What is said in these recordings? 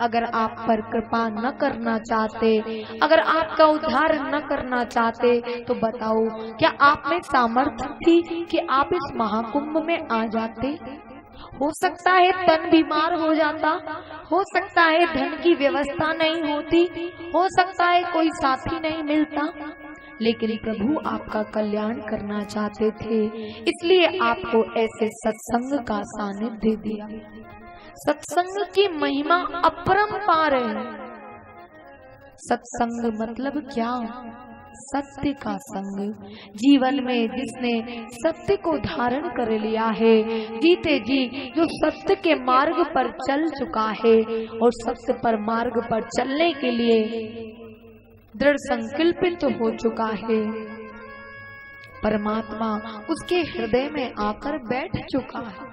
अगर आप पर कृपा न करना चाहते, अगर आपका उद्धार न करना चाहते, तो बताओ क्या आप में सामर्थ्य थी कि आप इस महाकुंभ में आ जाते? हो सकता है तन बीमार हो जाता, हो सकता है धन की व्यवस्था नहीं होती, हो सकता है कोई साथी नहीं मिलता, लेकिन प्रभु आपका कल्याण करना चाहते थे, इसलिए आपको ऐसे सत्संग का सानिध्य दिया। सत्संग की महिमा अपरंपार है। सत्संग मतलब क्या? सत्य का संग। जीवन में जिसने सत्य को धारण कर लिया है, जीते जी जो सत्य के मार्ग पर चल चुका है और सत्य पर मार्ग पर चलने के लिए दृढ़ संकल्पित हो चुका है, परमात्मा उसके हृदय में आकर बैठ चुका है।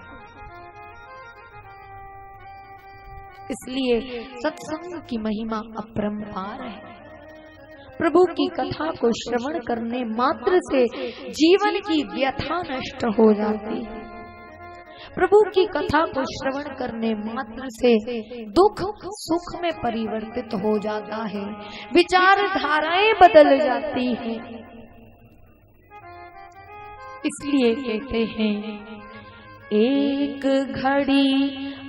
इसलिए सत्संग की महिमा अपरंपार है। प्रभु की कथा को श्रवण करने मात्र से जीवन की व्यथा नष्ट हो जाती है। प्रभु की कथा को श्रवण करने मात्र से दुख सुख में परिवर्तित हो जाता है, विचारधाराएं बदल जाती हैं। इसलिए कहते हैं एक घड़ी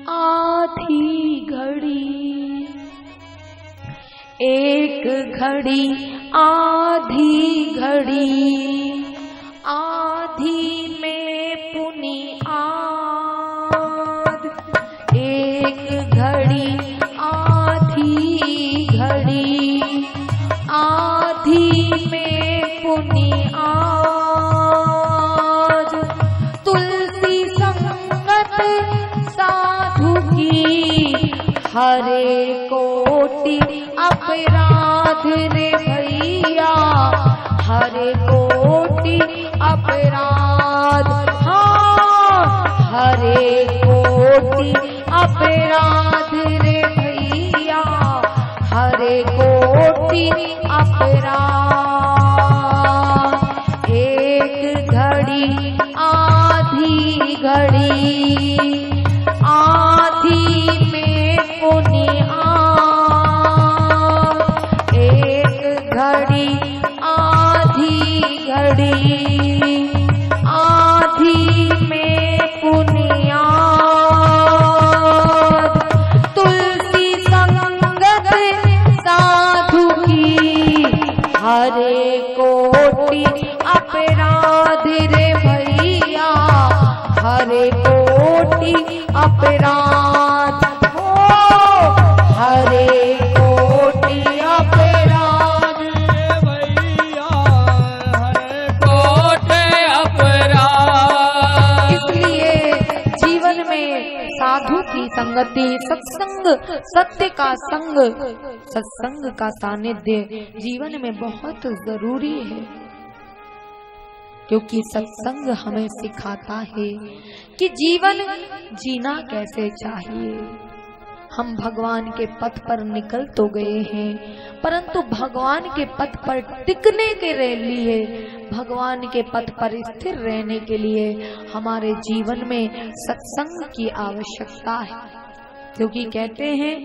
आधी घड़ी, एक घड़ी आधी घड़ी, आधी में पुनि आध। एक घड़ी आधी घड़ी, आधी में पुनि आध। तुलसी संगत साधु की हरे कोटि अपराध रे भैया, हरे कोटि अपराध। हाँ, हरे कोटि अपराध रे भैया, हरे कोटि अपराध। एक घड़ी आधी घड़ी, आधी में पुनि घड़ी आधी घड़ी, आधी में पुनि आध। तुलसी संगत साधु की हरे कोटि अपराध रे भैया, हरे कोटि अपराध। हो हरे कोटि अपराध भैया, हरे कोटि अपराध। इसलिए जीवन में साधु की संगति, सत्संग, सत्य का संग, सत्संग का सानिध्य जीवन में बहुत जरूरी है, क्योंकि सत्संग हमें सिखाता है कि जीवन जीना कैसे चाहिए। हम भगवान के पथ पर निकल तो गए हैं, परंतु भगवान के पथ पर टिकने के लिए, भगवान के पथ पर स्थिर रहने के लिए हमारे जीवन में सत्संग की आवश्यकता है। क्योंकि कहते हैं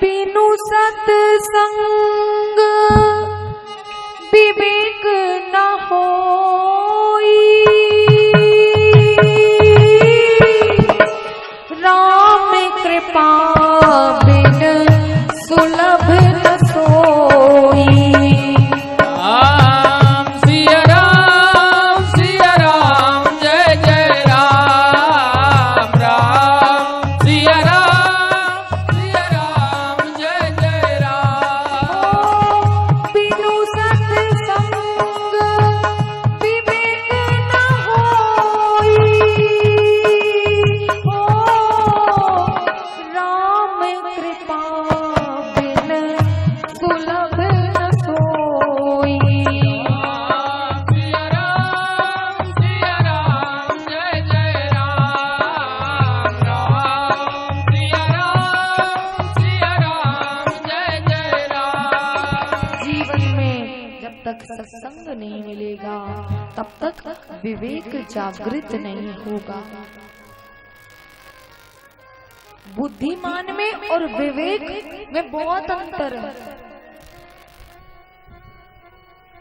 बिनु सत्संग विवेक न होई, राम कृपा बिन सुलभ न सोई। राम सिया राम जय जय राम, राम सिया राम जय जय राम। बिनु सत्संग विवेक न होई, राम कृपा बिन सुलभ न सोई। सिया राम जय जय राम, राम सिया राम जय जय राम। जीवन में जब तक सत्संग नहीं मिलेगा तब तक विवेक जागृत नहीं होगा। बुद्धिमान में और विवेक में बहुत अंतर है।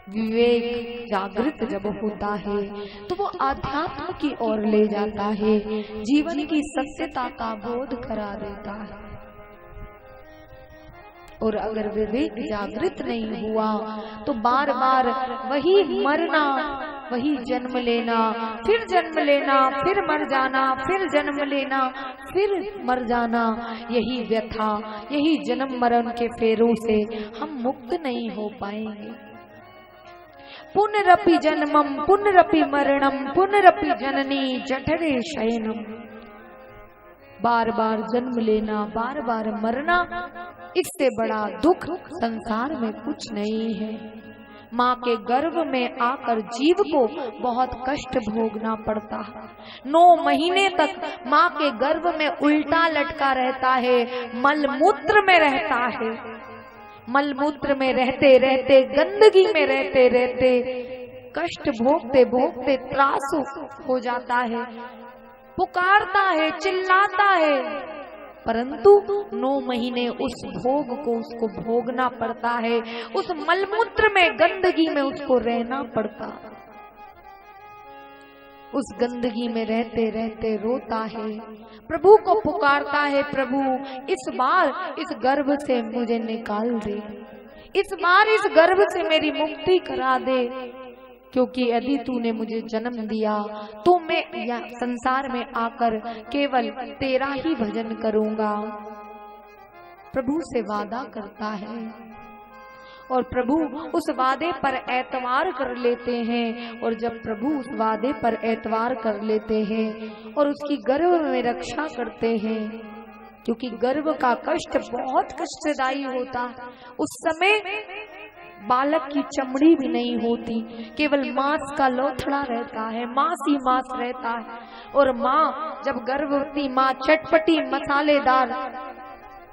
विवेक जागृत जब होता है तो वो आध्यात्म की ओर ले जाता है, जीवन की सत्यता का बोध करा देता है। और अगर विवेक जागृत नहीं हुआ तो बार बार वही मरना, वही जन्म लेना, फिर जन्म लेना, फिर मर जाना, फिर जन्म लेना, फिर मर जाना, यही व्यथा, यही जन्म मरण के फेरों से हम मुक्त नहीं हो पाएंगे। पुनरपि जन्मम पुनरपि मरणम पुनरपि जननी जठरे शयनम। बार बार जन्म लेना, बार बार मरना, इससे बड़ा दुख संसार में कुछ नहीं है। माँ के गर्भ में आकर जीव को बहुत कष्ट भोगना पड़ता है। 9 महीने तक माँ के गर्भ में उल्टा लटका रहता है, मलमूत्र में रहता है। मलमूत्र में रहते रहते, गंदगी में रहते रहते, कष्ट भोगते भोगते त्रास हो जाता है, पुकारता है, चिल्लाता है, परंतु 9 महीने उस भोग को उसको भोगना पड़ता है। उस मलमूत्र में, गंदगी में उसको रहना पड़ता है। उस गंदगी में रहते रहते रोता है, प्रभु को पुकारता है, प्रभु इस बार इस गर्भ से मुझे निकाल दे, इस बार इस गर्भ से मेरी मुक्ति करा दे, क्योंकि यदि तूने मुझे जन्म दिया तो मैं संसार में आकर केवल तेरा ही भजन करूंगा। प्रभु से वादा करता है और प्रभु उस वादे पर एतवार कर लेते हैं। और जब प्रभु उस वादे पर एतवार कर लेते हैं और उसकी गर्भ में रक्षा करते हैं, क्योंकि गर्भ का कष्ट बहुत कष्टदायी होता, उस समय बालक की चमड़ी भी नहीं होती, केवल मांस का लोथड़ा रहता है, मांस ही मांस रहता है। और माँ जब गर्भवती माँ चटपटी मसालेदार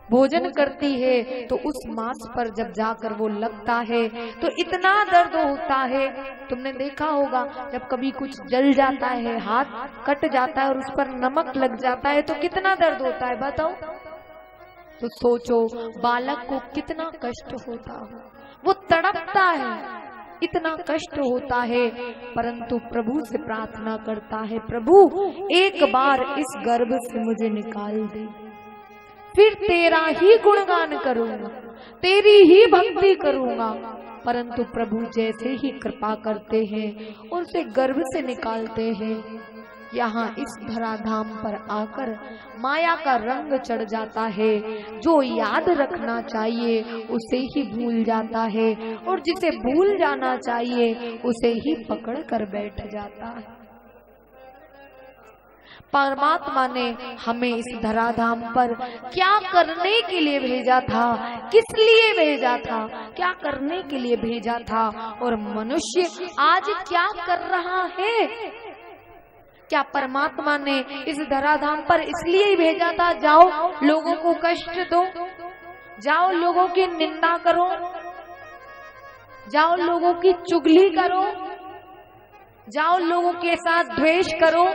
भोजन करती है तो उस मांस पर जब जाकर वो लगता है तो इतना दर्द होता है। तुमने देखा होगा जब कभी कुछ जल जाता है, हाथ कट जाता है और उस पर नमक लग जाता है तो कितना दर्द होता है, बताओ। तो सोचो बालक को कितना कष्ट होता हो, वो तड़पता है, इतना कष्ट होता है, परंतु प्रभु से प्रार्थना करता है, प्रभु एक बार इस गर्भ से मुझे निकाल दे, फिर तेरा ही गुणगान करूंगा, तेरी ही भक्ति करूंगा। परंतु प्रभु जैसे ही कृपा करते हैं और उसे गर्भ से निकालते हैं, यहाँ इस धराधाम पर आकर माया का रंग चढ़ जाता है। जो याद रखना चाहिए उसे ही भूल जाता है और जिसे भूल जाना चाहिए उसे ही पकड़ कर बैठ जाता है। परमात्मा ने हमें इस धराधाम पर क्या करने के लिए भेजा था, किस लिए भेजा था, क्या करने के लिए भेजा था, और मनुष्य आज क्या कर रहा है। क्या परमात्मा ने इस धराधाम पर इसलिए ही भेजा था, जाओ लोगों को कष्ट दो, जाओ लोगों की निंदा करो, जाओ लोगों की चुगली करो, जाओ लोगों के साथ द्वेष करो,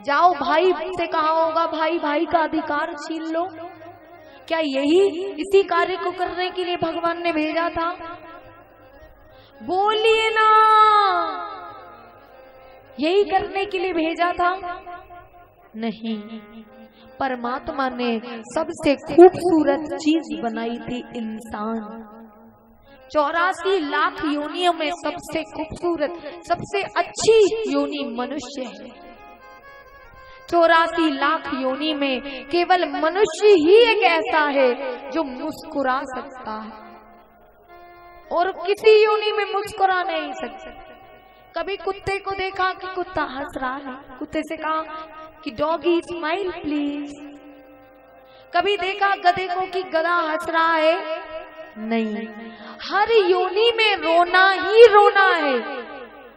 जाओ भाई से कहा होगा भाई भाई का अधिकार छीन लो। क्या यही इसी कार्य को करने के लिए भगवान ने भेजा था? बोलिए ना, यही करने के लिए भेजा था? नहीं, परमात्मा ने सबसे खूबसूरत चीज बनाई थी इंसान। 84 लाख योनियों में सबसे खूबसूरत, सबसे अच्छी योनि मनुष्य है। 84 लाख योनि में केवल मनुष्य ही एक ऐसा है जो मुस्कुरा सकता है, और किसी योनि में मुस्कुरा नहीं सकता। कभी कुत्ते को देखा कि कुत्ता हंस रहा है, कुत्ते से कहा कि डॉगी स्माइल प्लीज। कभी देखा गधे को कि गधा हंस रहा है? नहीं। हर योनि में रोना ही रोना है,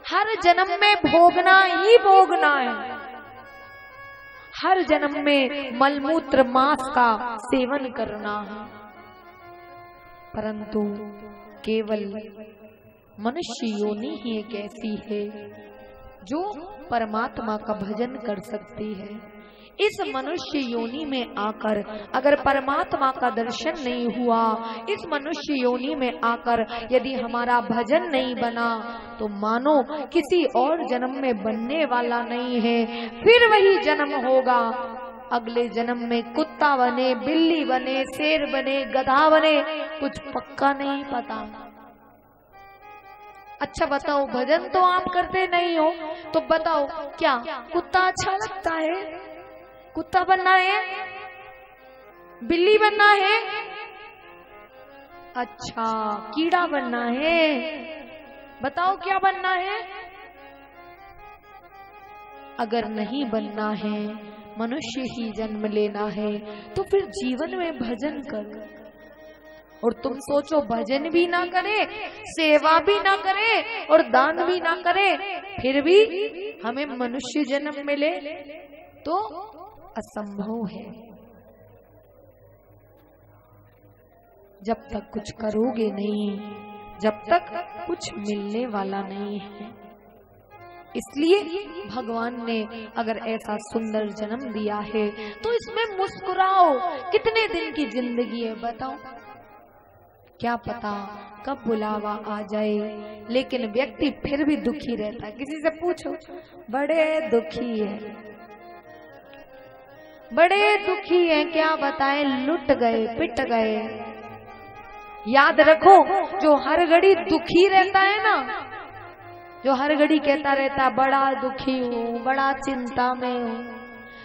हर जन्म में भोगना ही भोगना है, हर जन्म में मलमूत्र मांस का सेवन करना है। परंतु केवल मनुष्य योनि ही एक ऐसी है जो परमात्मा का भजन कर सकती है। इस मनुष्य योनि में आकर अगर परमात्मा का दर्शन नहीं हुआ, इस मनुष्य योनि में आकर यदि हमारा भजन नहीं बना, तो मानो किसी और जन्म में बनने वाला नहीं है, फिर वही जन्म होगा। अगले जन्म में कुत्ता बने, बिल्ली बने, शेर बने, गधा बने, कुछ पक्का नहीं पता। अच्छा बताओ, भजन तो आप करते नहीं हो, तो बताओ क्या कुत्ता अच्छा लगता है? कुत्ता बनना है? बिल्ली बनना है? अच्छा, कीड़ा बनना है? बताओ क्या बनना है? अगर नहीं बनना है, मनुष्य ही जन्म लेना है, तो फिर जीवन में भजन कर। और तुम सोचो भजन भी ना करे, सेवा भी ना करे और दान भी ना करे, फिर भी हमें मनुष्य जन्म मिले, तो असंभव है। जब तक कुछ करोगे नहीं, जब तक कुछ मिलने वाला नहीं है। इसलिए भगवान ने अगर ऐसा सुंदर जन्म दिया है, तो इसमें मुस्कुराओ। कितने दिन की जिंदगी है बताओ? क्या पता कब बुलावा आ जाए, लेकिन व्यक्ति फिर भी दुखी रहता है। किसी से पूछो, बड़े दुखी है, बड़े दुखी है, क्या बताएं, लुट गए, पिट गए। याद रखो, जो हर घड़ी दुखी रहता है ना, जो हर घड़ी कहता रहता बड़ा दुखी हूँ, बड़ा चिंता में हूँ,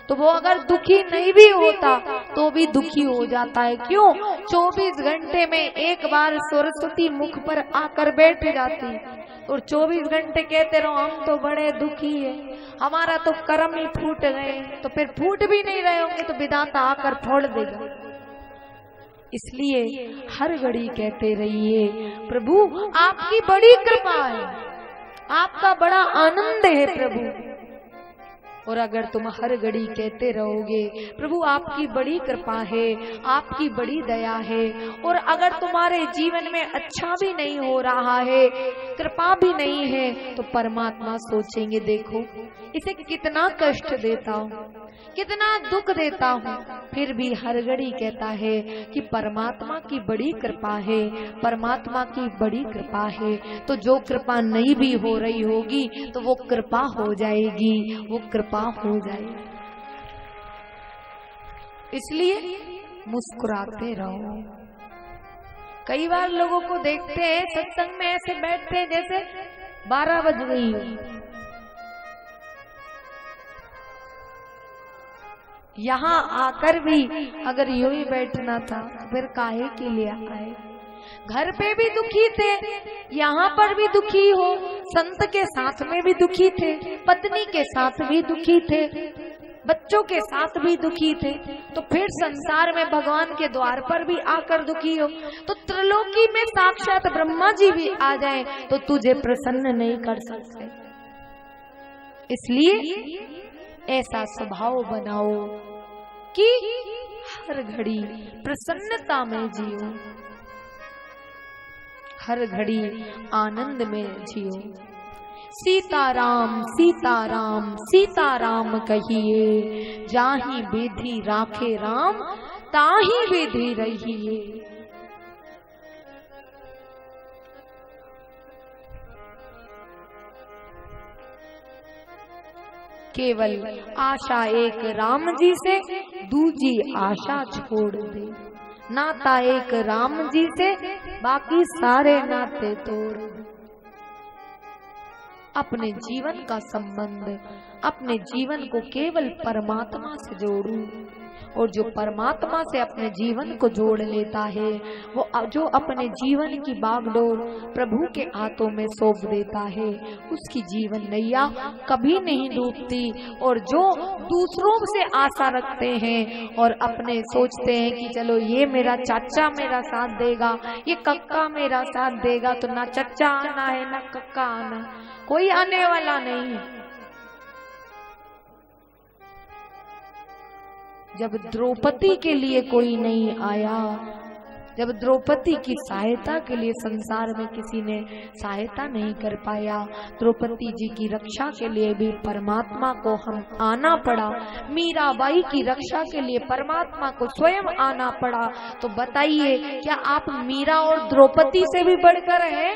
तो वो अगर दुखी नहीं भी होता तो भी दुखी हो जाता है। क्यों? 24 घंटे में एक बार सरस्वती मुख पर आकर बैठ जाती और 24 घंटे कहते रहो हम तो बड़े दुखी है, हमारा तो कर्म ही फूट गए, तो फिर फूट भी नहीं रहे होंगे तो विधाता आकर फोड़ देगा। इसलिए हर घड़ी कहते रहिए प्रभु आपकी बड़ी कृपा है, आपका बड़ा आनंद है प्रभु। और अगर तुम हर घड़ी कहते रहोगे प्रभु आपकी बड़ी कृपा है, आपकी बड़ी दया है, और अगर तुम्हारे जीवन में अच्छा भी नहीं हो रहा है, कृपा भी नहीं है, तो परमात्मा सोचेंगे देखो इसे कितना कष्ट देता हूँ, कितना दुख देता हूँ, फिर भी हर घड़ी कहता है कि परमात्मा की बड़ी कृपा है, परमात्मा की बड़ी कृपा है। तो जो कृपा नहीं भी हो रही होगी तो वो कृपा हो जाएगी, वो कृपा हो जाएगी। इसलिए मुस्कुराते रहो। कई बार लोगों को देखते हैं सत्संग में ऐसे बैठते हैं जैसे 12 बज गई हो। यहाँ आकर भी अगर यूं ही बैठना था फिर काहे के लिए आए? घर पे भी दुखी थे, यहाँ पर भी दुखी हो, संत के साथ में भी दुखी थे, पत्नी के साथ भी दुखी थे, बच्चों के साथ भी दुखी थे, तो फिर संसार में भगवान के द्वार पर भी आकर दुखी हो, तो त्रिलोकी में साक्षात ब्रह्मा जी भी आ जाए तो तुझे प्रसन्न नहीं कर सकते। इसलिए ऐसा स्वभाव बनाओ कि हर घड़ी प्रसन्नता में जियो, हर घड़ी आनंद में जियो। सीताराम सीताराम सीताराम कहिए, जाहि विधि राखे राम ताहि विधि रहिए। केवल आशा एक राम जी से, दूजी आशा छोड़ दे। नाता एक राम जी से, बाकी सारे नाते तोड़ दे। अपने जीवन का संबंध, अपने जीवन को केवल परमात्मा से जोड़ू, और जो परमात्मा से अपने जीवन को जोड़ लेता है, वो जो अपने जीवन की बागडोर प्रभु के हाथों में सौंप देता है, उसकी जीवन नैया कभी नहीं डूबती। और जो दूसरों से आशा रखते हैं और अपने सोचते हैं कि चलो ये मेरा चाचा मेरा साथ देगा, ये कक्का मेरा साथ देगा, तो ना चचा आना है ना कक्का आना, कोई आने वाला नहीं है। जब द्रौपदी के लिए कोई नहीं आया, जब द्रौपदी की सहायता के लिए संसार में किसी ने सहायता नहीं कर पाया, द्रौपदी जी की रक्षा के लिए भी परमात्मा को हम आना पड़ा, मीराबाई की रक्षा के लिए परमात्मा को स्वयं आना पड़ा। तो बताइए, क्या आप मीरा और द्रौपदी से भी बढ़कर हैं?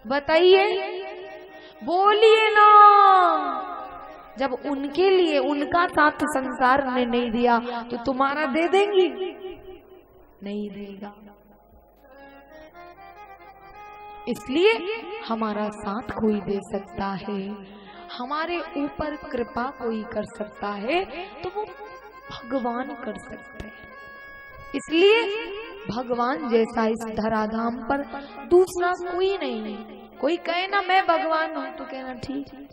बताइए, बोलिए ना। जब उनके लिए उनका साथ संसार ने नहीं दिया तो तुम्हारा दे देंगी? नहीं देगा। इसलिए हमारा साथ कोई दे सकता है, हमारे ऊपर कृपा कोई कर सकता है तो वो भगवान कर सकते हैं। इसलिए भगवान जैसा इस धराधाम पर दूसरा कोई नहीं है। कोई कहे ना मैं भगवान हूं तो कहना ठीक है।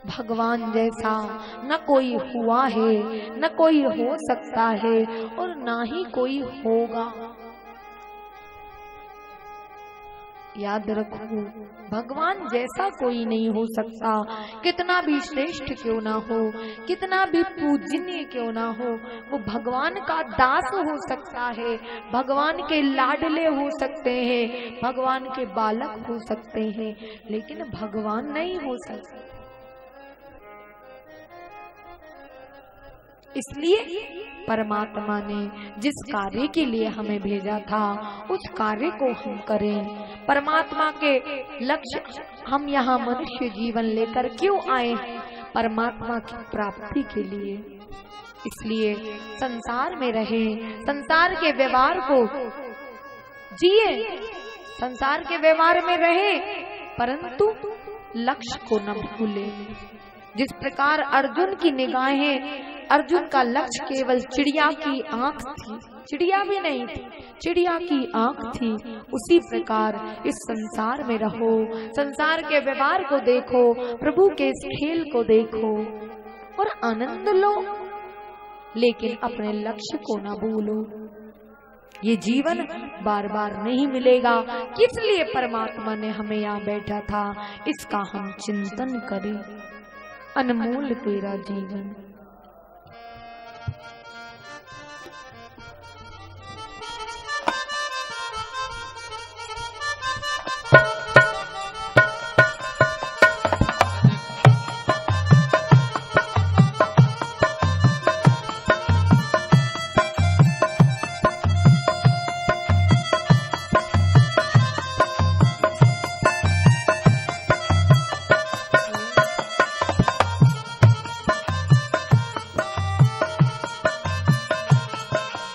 भगवान जैसा न कोई हुआ है, न कोई हो सकता है और ना ही कोई होगा। याद रखो, भगवान जैसा कोई नहीं हो सकता। कितना भी श्रेष्ठ क्यों ना हो, कितना भी पूजनीय क्यों ना हो, वो भगवान का दास हो सकता है, भगवान के लाडले हो सकते हैं, भगवान के बालक हो सकते हैं, लेकिन भगवान नहीं हो सकते। इसलिए परमात्मा ने जिस कार्य के लिए हमें भेजा था उस कार्य को हम करें। परमात्मा के लक्ष्य, हम यहाँ मनुष्य जीवन लेकर क्यों आए हैं? परमात्मा की प्राप्ति के लिए। इसलिए संसार में रहें, संसार के व्यवहार को जिए, संसार के व्यवहार में रहें, परंतु लक्ष्य को न भूलें। जिस प्रकार अर्जुन की निगाहें, अर्जुन का लक्ष्य केवल चिड़िया की आंख थी, चिड़िया भी नहीं थी, चिड़िया की आंख थी, उसी प्रकार इस संसार में रहो, संसार के व्यवहार को देखो, प्रभु के इस खेल को देखो और आनंद लो, लेकिन अपने लक्ष्य को ना भूलो। ये जीवन बार बार नहीं मिलेगा, किस लिए परमात्मा ने हमें यहाँ बैठा था, इसका हम चिंतन करें। अनमोल तेरा जीवन।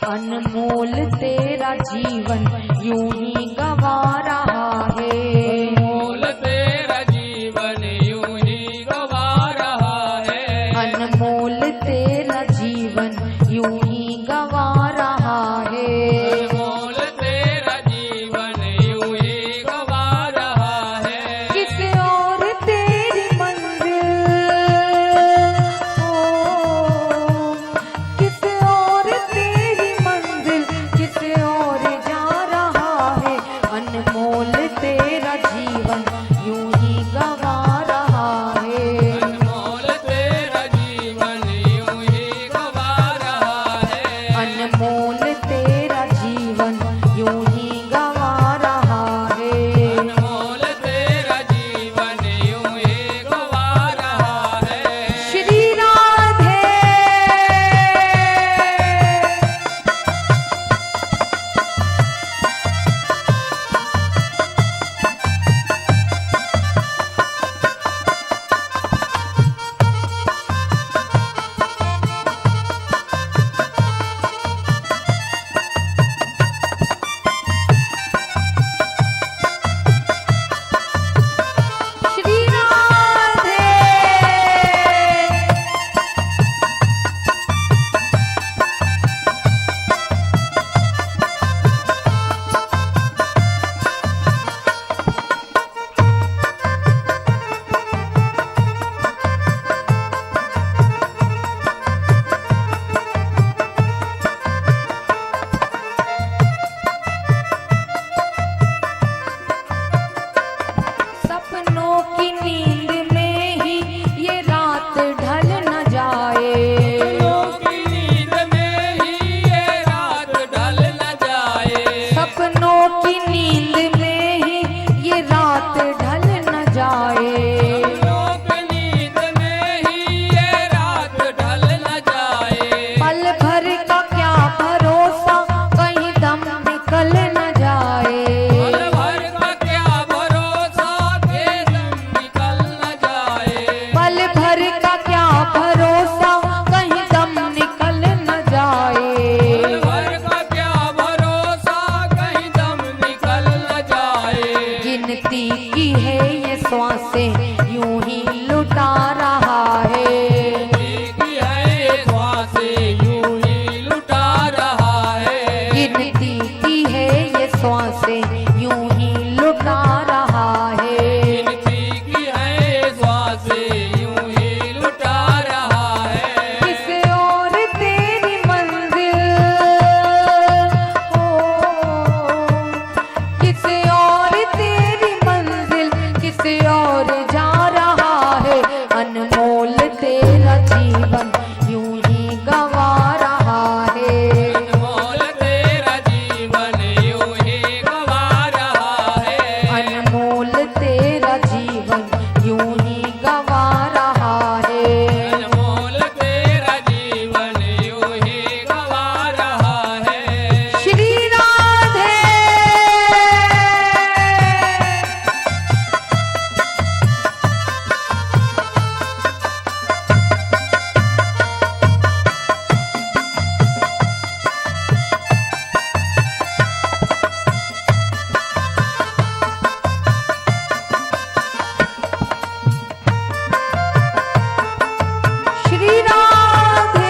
अनमोल तेरा जीवन यूं ही गवा रहा है, अनमोल तेरा जीवन यूं ही गवा रहा है, अनमोल तेरा जीवन यूं ही गवा रहा है, अनमोल तेरा जीवन यूं ही गवा रहा है। किसी और तेरी मंजिल, ओ किसी और तेरी मंजिल, किसी और जा रहा है। अनमोल तेरा श्वासे यूं ही लुटा रहा है। गिनती की है ये श्वासें यूं ही लुटा रहा है। गिनती की है श्वासे यूं ही लुटा रहा है। किसी और तेरी मंजिल हो, किसी और तेरी मंजिल किसी और जा रहा है। अनमोल तेरा जीवन यूं ही गवा रहा है। अनमोल तेरा जीवन यूं ही गवा रहा है। अनमोल तेरा जीवन यूं ही गवा रहा है। अनमोल तेरा जीवन यूं ही गवा रहा है। श्री राधे। श्री राधे।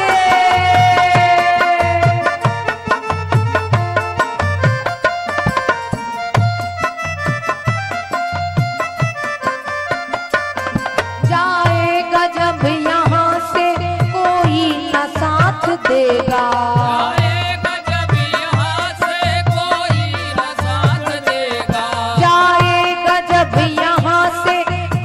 जाएगा जब यहाँ से कोई न साथ देगा। आएगा जब यहाँ से कोई न साथ देगा। जाएगा जब यहाँ से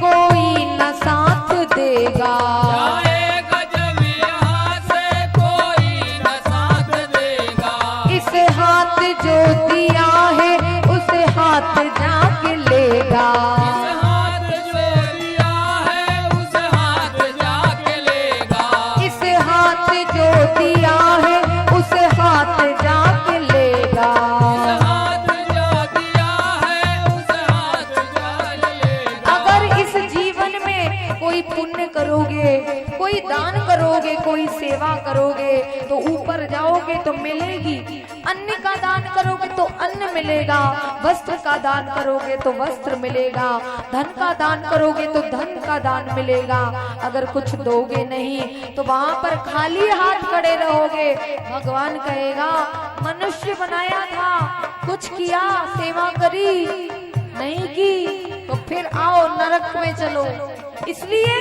कोई न साथ देगा। आएगा जब यहाँ से कोई न साथ देगा। इस हाथ जो दिया है उस हाथ जाके लेगा। इस हाथ जो दिया है उस हाथ जाके लेगा। इस हाथ जो दिया है उस हाथ जाके लेगा। इस हाथ जो दिया है उस हाथ जाके लेगा। अगर इस जीवन में कोई पुण्य करोगे, कोई दान करोगे, कोई सेवा करोगे तो ऊपर जाओगे तो मिलेगी। अन्न का दान करोगे तो अन्न मिलेगा। वस्त्र का दान करोगे तो वस्त्र मिलेगा। धन का दान करोगे तो धन का दान मिलेगा। अगर कुछ दोगे नहीं तो वहां पर खाली हाथ खड़े रहोगे। भगवान कहेगा मनुष्य बनाया था, कुछ किया, सेवा करी, नहीं की तो फिर आओ नरक में चलो। इसलिए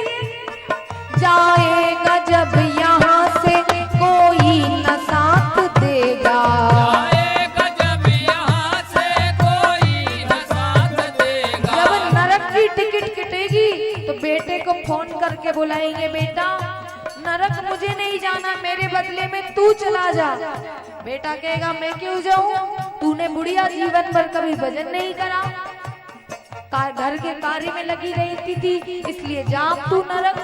जाएगा जब यहाँ से कोई न साथ देगा। आएगा जब यहाँ से कोई न साथ देगा। जब नरक की टिकट कटेगी तो बेटे को फोन करके बुलाएंगे, बेटा नरक मुझे नहीं जाना, मेरे बदले में तू चला जा। बेटा कहेगा मैं क्यों जाऊं, तूने बुढ़िया जीवन भर कभी भजन नहीं करा, घर के कार्य में लगी रहती थी, इसलिए जा तू नरक।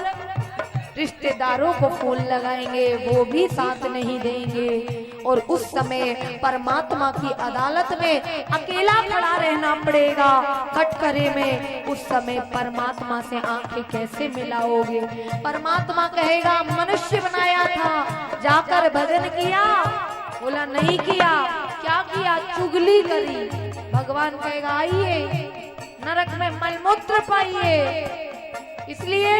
रिश्तेदारों को फूल लगाएंगे, वो भी साथ नहीं देंगे। और उस समय परमात्मा की अदालत में अकेला खड़ा रहना पड़ेगा कटघरे में। उस समय परमात्मा से आंखें कैसे मिलाओगे? परमात्मा कहेगा मनुष्य बनाया था, जाकर भजन किया, बोला नहीं किया, क्या किया? चुगली करी। भगवान कहेगा आइए नरक में मलमूत्र पाइए। इसलिए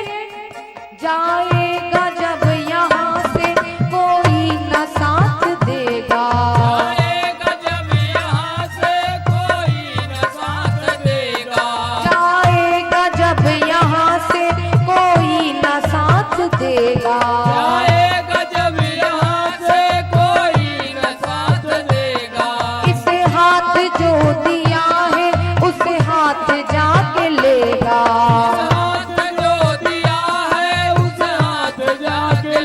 जाएगा जब यहाँ से कोई न साथ देगा। आएगा जब यहाँ से कोई न साथ देगा। जाएगा जब यहाँ से कोई न साथ देगा। आएगा जब यहाँ से कोई न साथ देगा। इस हाथ जो दिया है उस हाथ जाके लेगा। हाथ जो दिया है उस हाथ जाके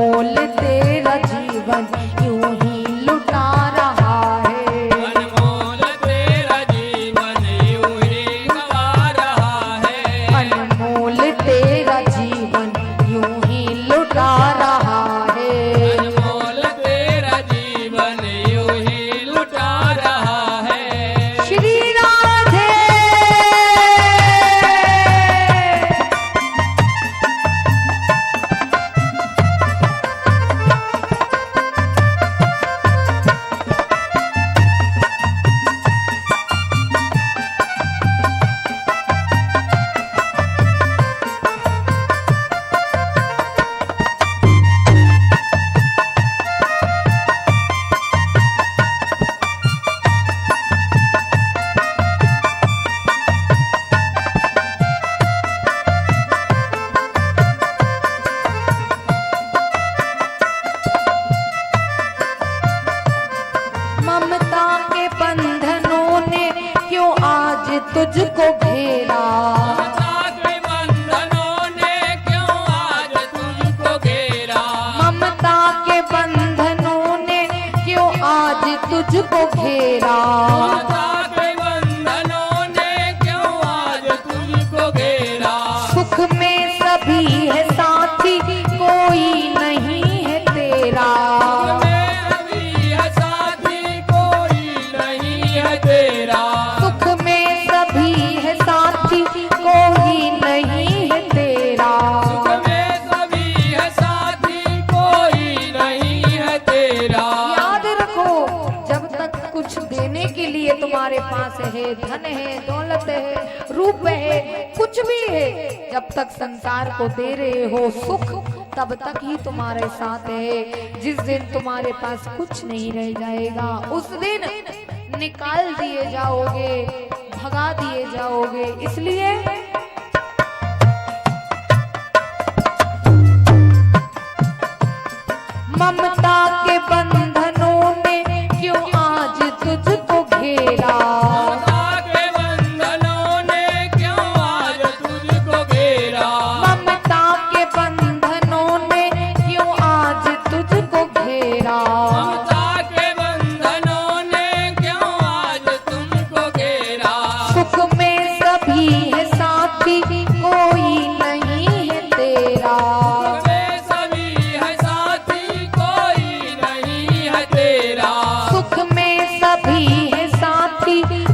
अनमोल तेरा जीवन यूं ही लुटा रहा है। अनमोल तेरा जीवन यूं ही गवा रहा है। अनमोल तेरा जीवन यूं ही लुटा रहा है। अनमोल तेरा जीवन यूं ही लुटा रहा है। श्री राधे। ममता के बंधनों ने क्यों आज तुझको घेरा। ममता के बंधनों ने क्यों आज तुझको घेरा। ममता के बंधनों ने क्यों आज तुझको घेरा। ममता के बंधनों ने क्यों आज तुझको घेरा। सुख में सभी है साथी कोई नहीं है तेरा। सुख में सभी है साथी कोई नहीं है तेरा। सुख में सभी है साथी कोई नहीं है तेरा। याद रखो, जब तक कुछ देने के लिए तुम्हारे पास है, धन है, दौलत है, रूप है, कुछ भी है, जब तक संसार को दे रहे हो सुख, तब तक ही तुम्हारे साथ है। जिस दिन तुम्हारे पास कुछ नहीं रह जाएगा, उस दिन निकाल दिए जाओगे, भगा दिए जाओगे। इसलिए ममता के बंधनों ने क्यों आज तुझको घेरा। ममता के बंधनों ने क्यों आज तुझको घेरा। ममता के बंधनों ने क्यों आज तुझको घेरा। ममता के बंधनों ने क्यों आज तुमको घेरा। सुख में सभी है साथी कोई नहीं है तेरा। सुख में सभी है साथी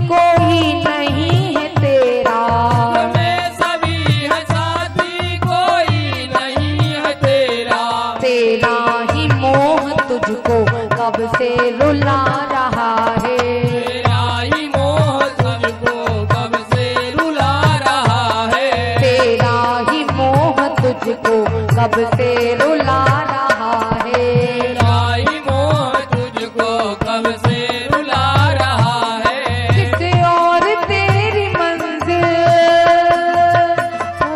कोई नहीं है तेरा। सुख में सभी है साथी कोई नहीं है तेरा। तेरा ही मोह तुझको कब से रुला रहा है। तेरा ही मोह तुझको कब से रुला रहा है। तेरा ही मोह तुझको कब से रुला रहा है। तेरा ही मोह तुझको कब से रुला रहा है। किसी और तेरी मंजिल हो,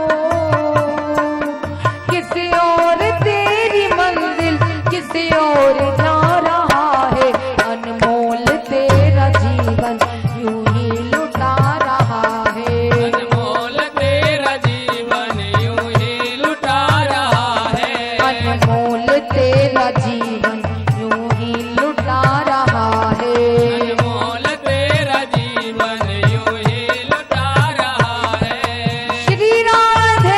किसी और तेरी मंजिल किसी और जा रहा है। अनमोल तेरा जीवन यूं ही लुटा रहा है। अनमोल तेरा जीवन यूं ही लुटा रहा है। अनमोल तेरा जीवन यूं ही लुटा रहा है। अनमोल तेरा जीवन यूं ही लुटा रहा है। श्री राधे।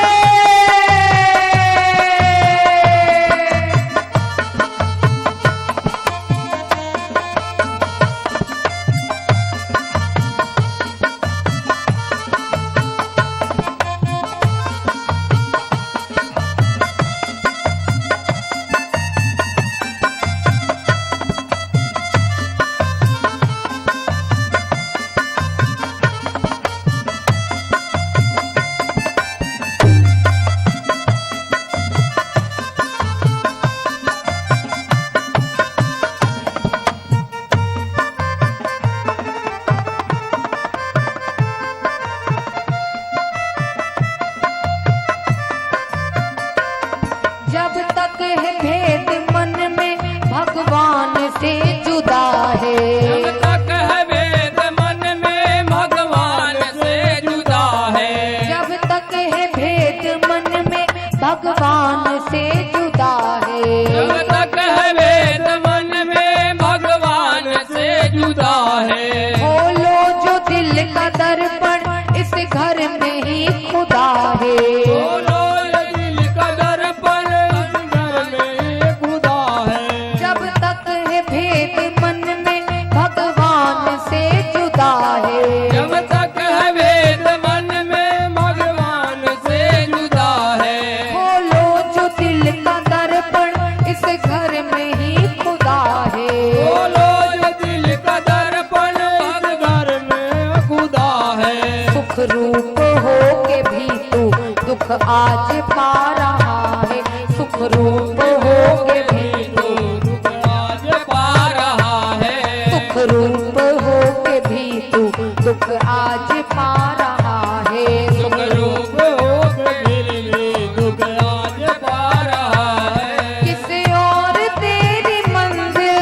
आज पा रहा है, सुख रूप हो के भी तू दुख आज पा रहा है, सुख रूप हो के भी तू दुख आज पा रहा है, सुख रूप हो के फिर भी दुख आज पा रहा है। किसी और तेरी मंजिल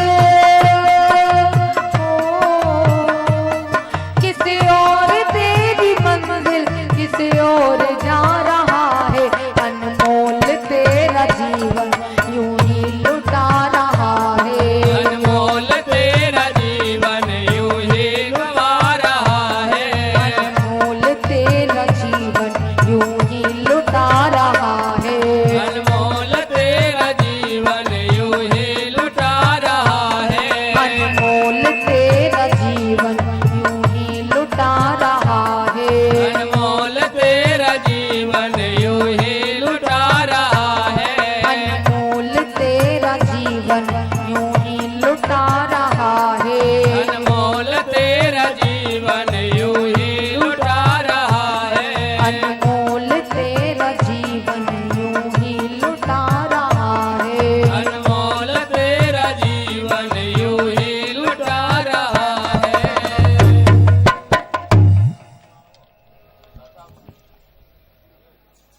किसी और तेरी मंजिल किसी और जा रहा है, अनमोल तेरा जीवन यूं ही लुटा रहा है, अनमोल तेरा जीवन यूं ही गवा रहा है, अनमोल तेरा जीवन यूं ही लुटा रहा है, अनमोल तेरा जीवन यूं ही लुटा रहा है, अनमोल तेरा जीवन यूं ही लुटा रहा है, अनमोल तेरा जीवन यूं ही लुटा रहा है, अनमोल तेरा जीवन यूं ही लुटा रहा है, अनमोल तेरा जीवन यूं ही लुटा रहा है, अनमोल तेरा जीवन यूं ही लुटा रहा है, अनमोल तेरा जीवन यूं ही लुटा रहा है।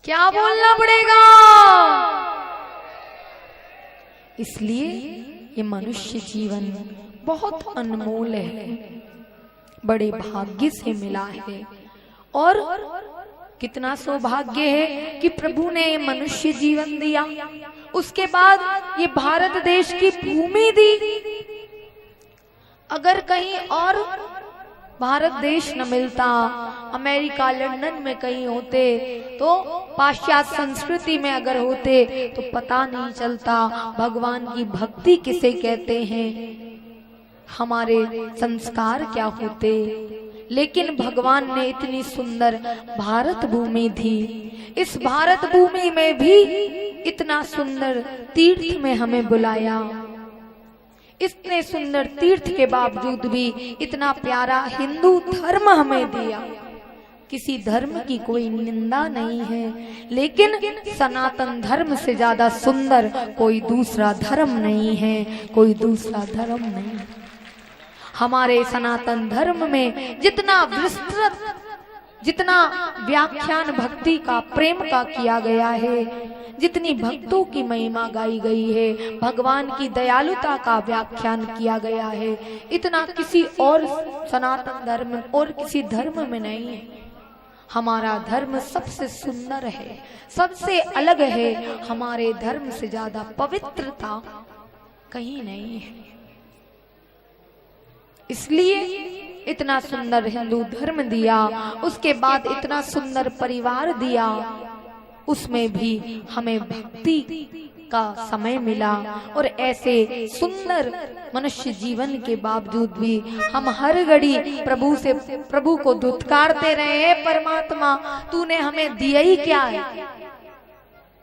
क्या बोलना पड़ेगा? इसलिए ये मनुष्य जीवन बहुत अनमोल है, बड़े भाग्य से मिला है, और कितना सौभाग्य है कि प्रभु ने ये मनुष्य जीवन दिया, उसके बाद ये भारत देश की भूमि दी। अगर कहीं और भारत देश न मिलता, अमेरिका लंदन में कहीं होते, तो पाश्चात्य संस्कृति में अगर होते तो पता नहीं चलता भगवान की भक्ति किसे कहते हैं, हमारे संस्कार क्या होते। लेकिन भगवान ने इतनी सुंदर भारत भूमि दी, इस भारत भूमि में भी इतना सुंदर तीर्थ में हमें बुलाया, इतने सुंदर तीर्थ के बावजूद भी इतना प्यारा हिंदू धर्म हमें दिया। किसी धर्म की कोई निंदा नहीं है, लेकिन सनातन धर्म से ज्यादा सुंदर कोई दूसरा धर्म नहीं है, कोई दूसरा धर्म नहीं। हमारे सनातन धर्म में जितना विस्तृत, जितना व्याख्यान भक्ति का, प्रेम का किया गया है, जितनी भक्तों की महिमा गाई गई है, भगवान की दयालुता का व्याख्यान किया गया है, इतना किसी और सनातन धर्म और किसी धर्म में नहीं है। हमारा धर्म सबसे सुंदर है, सबसे अलग है, हमारे धर्म से ज्यादा पवित्रता कहीं नहीं है। इसलिए इतना सुंदर हिंदू धर्म दिया, उसके बाद इतना सुंदर परिवार दिया, उसमें भी हमें भक्ति का समय मिला, और ऐसे सुंदर मनुष्य जीवन के बावजूद भी हम हर घड़ी प्रभु को धुतकारते रहे हैं, परमात्मा तूने हमें दिया ही क्या है,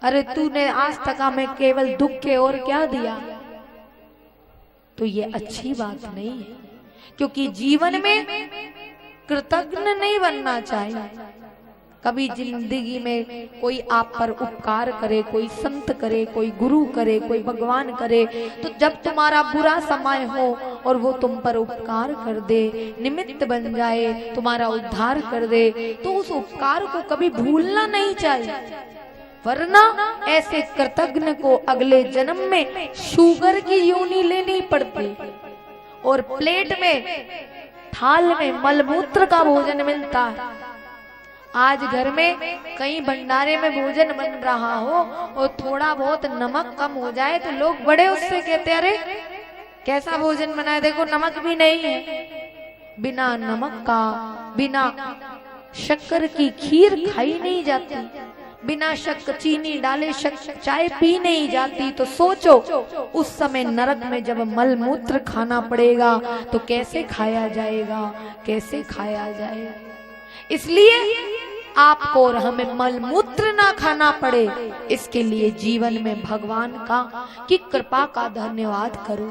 अरे तूने आज तक हमें केवल दुख के और क्या दिया। तो ये अच्छी बात नहीं है, क्योंकि जीवन में कृतज्ञ नहीं बनना चाहिए। कभी जिंदगी में कोई आप पर उपकार करे, कोई संत करे, कोई गुरु करे, कोई भगवान करे, तो जब तुम्हारा बुरा समय हो और वो तुम पर उपकार कर दे, निमित्त बन जाए, तुम्हारा उद्धार कर दे, तो उस उपकार को कभी भूलना नहीं चाहिए, वरना ऐसे कृतज्ञ को अगले जन्म में शुगर की योनि लेनी पड़ती, और प्लेट में, थाल में मलमूत्र का भोजन मिलता है। आज घर में कहीं भंडारे में भोजन बन रहा हो और थोड़ा बहुत नमक कम हो जाए तो लोग बड़े उससे कहते हैं, अरे कैसा भोजन बनाया, देखो नमक भी नहीं है। बिना नमक का, बिना शक्कर की खीर खाई नहीं जाती, बिना शक्कर चीनी डाले चाय पी नहीं जाती। तो सोचो उस समय नरक में जब मल मूत्र खाना पड़ेगा तो कैसे खाया जाएगा, कैसे खाया जाएगा। इसलिए आपको और हमें मल मूत्र ना खाना पड़े, इसके लिए जीवन में भगवान की कृपा का धन्यवाद करो।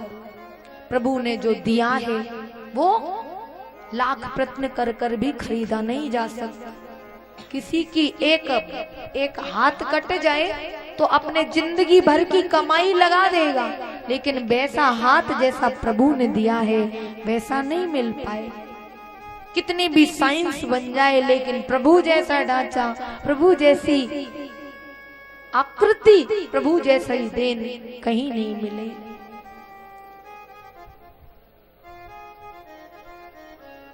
प्रभु ने जो दिया है वो लाख प्रयत्न कर कर भी खरीदा नहीं जा सकता। किसी की एक हाथ कट जाए तो अपने जिंदगी भर की कमाई लगा देगा, लेकिन वैसा हाथ जैसा प्रभु ने दिया है वैसा नहीं मिल पाए। कितनी भी साइंस बन जाए लेकिन प्रभु जैसा ढांचा, प्रभु जैसी आकृति, प्रभु जैसा ही देन कहीं नहीं मिले।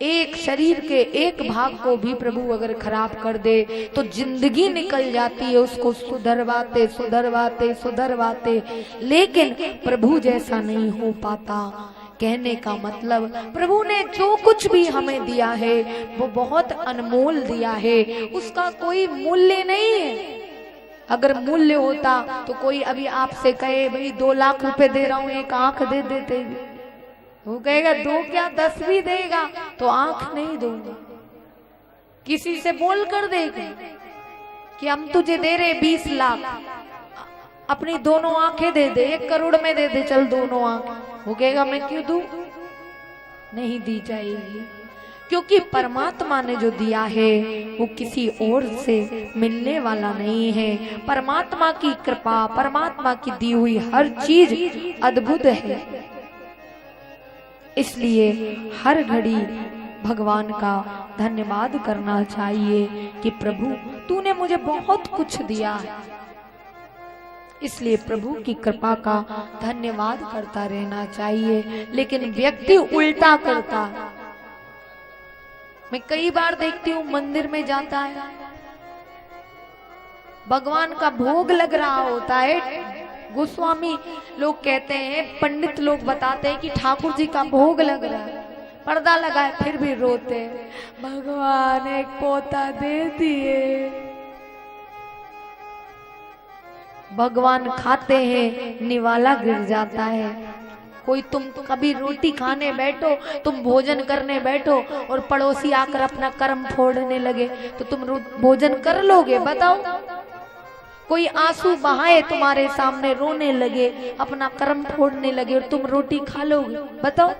एक शरीर के एक भाग को भी प्रभु अगर खराब कर दे तो जिंदगी निकल जाती है उसको सुधरवाते सुधरवाते सुधरवाते, लेकिन प्रभु जैसा नहीं हो पाता। कहने का मतलब प्रभु ने जो कुछ भी हमें दिया है वो बहुत अनमोल दिया है, उसका कोई मूल्य नहीं है। अगर मूल्य होता तो कोई अभी आपसे कहे भाई 2 लाख रुपए दे रहा हूं, एक आंख दे देते, वो कहेगा 2 क्या 10 भी देगा तो आंख नहीं दूंगा। किसी से बोल कर देगा कि हम तुझे दे रहे 20 लाख, अपनी दोनों आंखें दे दे, 1 करोड़ में दे दे, चल दोनों आंख, वो कहेगा मैं क्यों दूं, नहीं दी जाएगी। क्योंकि परमात्मा ने जो दिया है वो किसी और से मिलने वाला नहीं है। परमात्मा की कृपा, परमात्मा की दी हुई हर चीज अद्भुत है। इसलिए हर घड़ी भगवान का धन्यवाद करना चाहिए कि प्रभु तूने मुझे बहुत कुछ दिया है। इसलिए प्रभु की कृपा का धन्यवाद करता रहना चाहिए। लेकिन व्यक्ति उल्टा करता है। मैं कई बार देखती हूँ मंदिर में जाता है, भगवान का भोग लग रहा होता है, गोस्वामी लोग कहते हैं, पंडित लोग बताते हैं कि ठाकुर जी का भोग लग रहा है, पर्दा लगा है, फिर भी रोते हैं, भगवान एक पोता दे दिए। भगवान खाते हैं, निवाला गिर जाता है। कोई तुम कभी रोटी खाने बैठो, तुम भोजन करने बैठो और पड़ोसी आकर अपना कर्म फोड़ने लगे तो तुम भोजन कर लोगे? बताओ। कोई आंसू बहाए तुम्हारे सामने, रोने लगे, अपना कर्म फोड़ने लगे और तुम रोटी खा लोगे? बताओ।